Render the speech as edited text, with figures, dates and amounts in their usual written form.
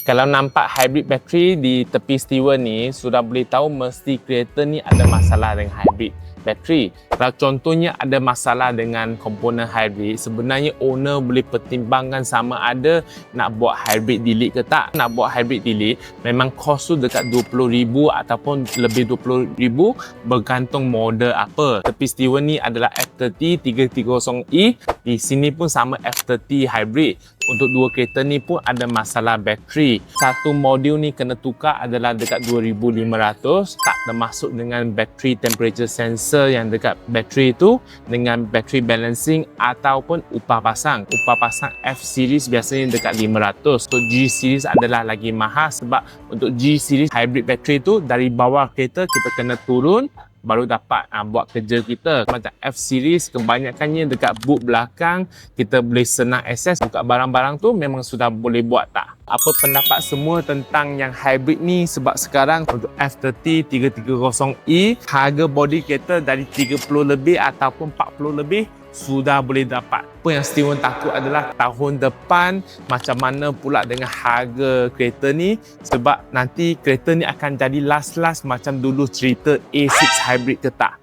Kalau nampak hybrid battery di tepi Steven ni, sudah boleh tahu mesti kereta ni ada masalah dengan hybrid battery. Kalau contohnya ada masalah dengan komponen hybrid, sebenarnya owner boleh pertimbangkan sama ada nak buat hybrid delete ke tak. Nak buat hybrid delete, memang kos tu dekat RM20,000 ataupun lebih RM20,000 bergantung model apa. Tepi Steven ni adalah F30 330E. Di sini pun sama F30 hybrid. Untuk dua kereta ni pun ada masalah bateri. Satu modul ni kena tukar adalah dekat 2,500, tak termasuk dengan battery temperature sensor yang dekat bateri tu, dengan battery balancing ataupun upah pasang. Upah pasang F series biasanya dekat 500. Untuk G series adalah lagi mahal sebab untuk G series hybrid battery tu dari bawah kereta kita kena turun baru dapat buat kerja kita. Macam F series kebanyakannya dekat boot belakang, kita boleh senang akses buka barang-barang tu, memang sudah boleh buat tak. Apa pendapat semua tentang yang hybrid ni? Sebab sekarang untuk F30 330E harga body kereta dari 30 lebih ataupun 40 lebih sudah boleh dapat. Apa yang Steven takut adalah tahun depan macam mana pula dengan harga kereta ni, sebab nanti kereta ni akan jadi last macam dulu cerita A6 hybrid ke tak.